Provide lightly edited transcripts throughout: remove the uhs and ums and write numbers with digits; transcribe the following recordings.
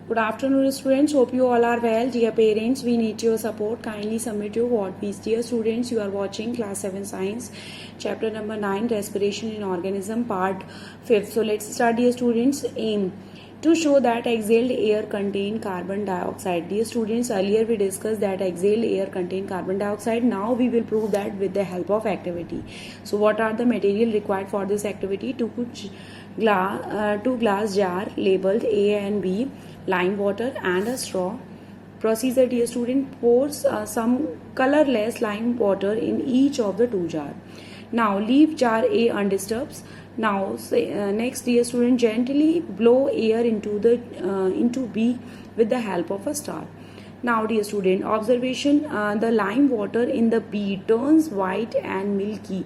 Good afternoon, students. Hope you all are well. Dear parents, we need your support. Kindly submit your word piece. Dear students, you are watching Class 7 Science, Chapter number 9, Respiration in Organism, Part 5th. So let's start, dear students. Aim to show that exhaled air contain carbon dioxide. Dear students, earlier we discussed that exhaled air contain carbon dioxide. Now we will prove that with the help of activity. So what are the material required for this activity? Two glass jar labeled A and B, lime water and a straw. Procedure, dear student, pours some colorless lime water in each of the two jars. Now leave jar A undisturbed. Now next, dear student, gently blow air into B with the help of a star. Now, dear student, observation: the lime water in the B turns white and milky,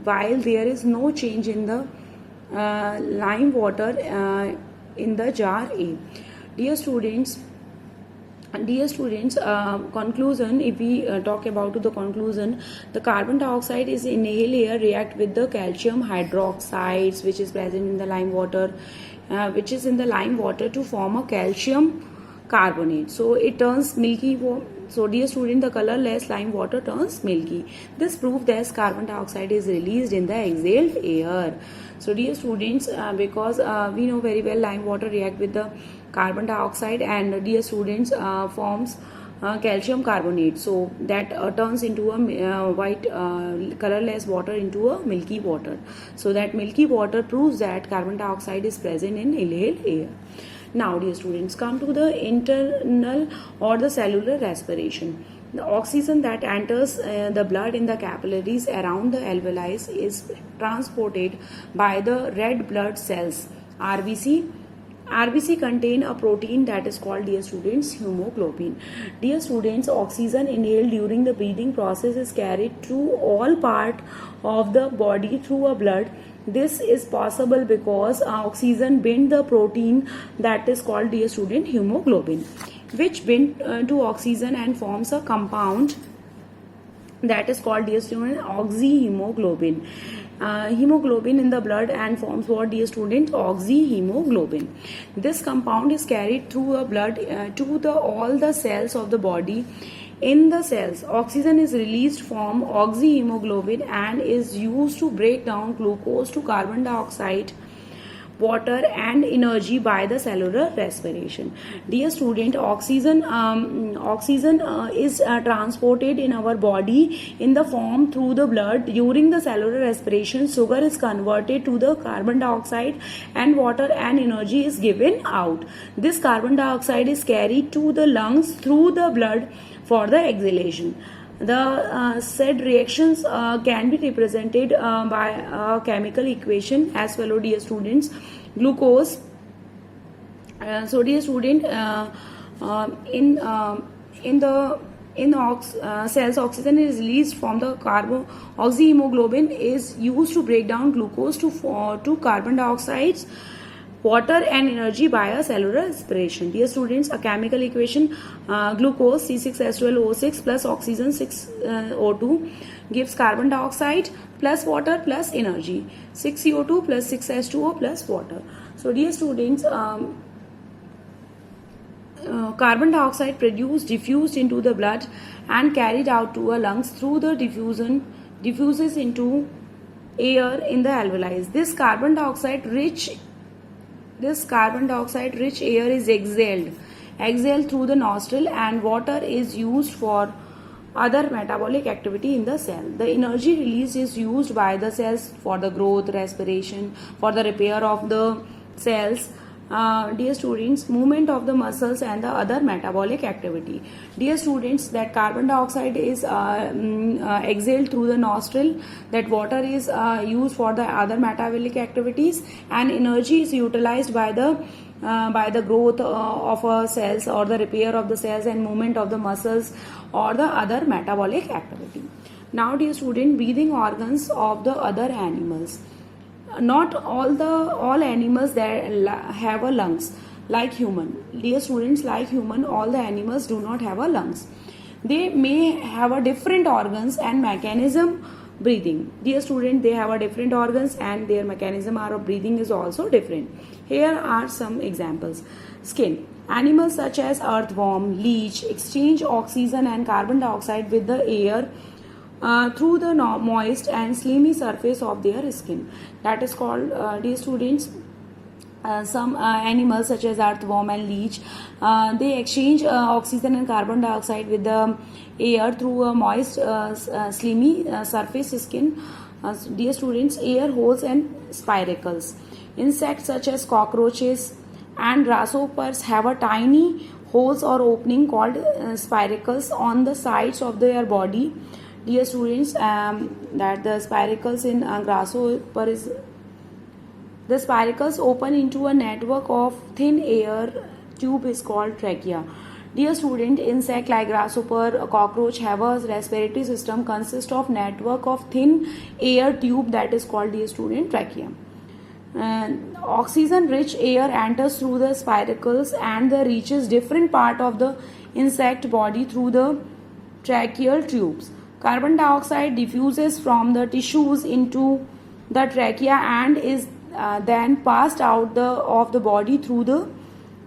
while there is no change in the lime water in the jar A. Dear students, conclusion. If we talk about the conclusion, the carbon dioxide is inhaled air react with the calcium hydroxides which is present in the lime water, to form a calcium carbonate. So it turns milky. So dear student, the colorless lime water turns milky. This proves that carbon dioxide is released in the exhaled air. So dear students, because we know very well lime water react with the carbon dioxide, and dear students, forms calcium carbonate. So that turns into a white colorless water into a milky water. So that milky water proves that carbon dioxide is present in inhaled air. Now, dear students, come to the internal or the cellular respiration. The oxygen that enters the blood in the capillaries around the alveoli is transported by the red blood cells, RBC. RBC contain a protein that is called, dear students, hemoglobin. Dear students, oxygen inhaled during the breathing process is carried through all part of the body through a blood. This is possible because oxygen bind the protein that is called, dear student, hemoglobin, which bind to oxygen and forms a compound that is called, dear student, oxyhemoglobin. Hemoglobin in the blood and forms what, dear student? Oxyhemoglobin. This compound is carried through a blood to all the cells of the body. In the cells, oxygen is released from oxyhemoglobin and is used to break down glucose to carbon dioxide, water and energy by the cellular respiration. Dear student, oxygen is transported in our body in the form through the blood. During the cellular respiration, sugar is converted to the carbon dioxide and water and energy is given out. This carbon dioxide is carried to the lungs through the blood for the exhalation. The said reactions can be represented by a chemical equation as follows, dear students. Glucose. So dear student, in the cells, oxygen is released from the oxyhemoglobin is used to break down glucose to carbon dioxide, water and energy by a cellular respiration. Dear students, a chemical equation, glucose C6H12O6 plus oxygen 6O2 gives carbon dioxide plus water plus energy, 6CO2 plus 6H2O plus water. So dear students, carbon dioxide diffused into the blood and carried out to our lungs through the diffuses into air in the alveoli. This carbon dioxide rich air is exhaled through the nostril, and water is used for other metabolic activity in the cell. The energy released is used by the cells for the growth, respiration, for the repair of the cells. Dear students, movement of the muscles and the other metabolic activity. Dear students, that carbon dioxide is exhaled through the nostril, that water is used for the other metabolic activities, and energy is utilized by the growth of cells or the repair of the cells and movement of the muscles or the other metabolic activity. Now, dear student, breathing organs of the other animals. Not all animals that have a lungs like human. Dear students, like human, all the animals do not have a lungs. They may have a different organs and mechanism breathing. Dear student, they have a different organs and their mechanism of breathing is also different. Here are some examples. Skin. Animals such as earthworm, leech exchange oxygen and carbon dioxide with the air through the moist and slimy surface of their skin. That is called, dear students, some animals such as earthworm and leech, they exchange oxygen and carbon dioxide with the air through a moist slimy surface skin. Dear students, air holes and spiracles. Insects such as cockroaches and grasshoppers have a tiny holes or opening called spiracles on the sides of their body. Dear students, that the spiracles in grasshopper is, the spiracles open into a network of thin air tube is called trachea. Dear student, insect like grasshopper, cockroach have a respiratory system consist of network of thin air tube that is called, dear student, trachea. Oxygen rich air enters through the spiracles and the reaches different part of the insect body through the tracheal tubes. Carbon dioxide diffuses from the tissues into the trachea and is then passed out of the body through the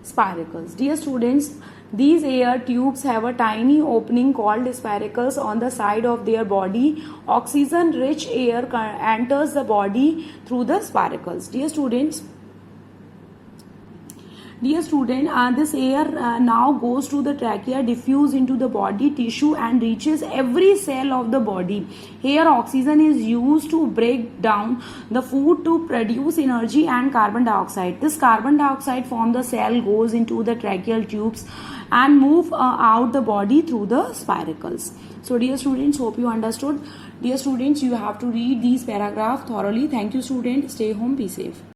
spiracles. Dear students, these air tubes have a tiny opening called spiracles on the side of their body. Oxygen rich air enters the body through the spiracles. Dear student, this air now goes to the trachea, diffuse into the body tissue and reaches every cell of the body. Here oxygen is used to break down the food to produce energy and carbon dioxide. This carbon dioxide from the cell goes into the tracheal tubes and move out the body through the spiracles. So dear students, hope you understood. Dear students, you have to read these paragraphs thoroughly. Thank you students. Stay home. Be safe.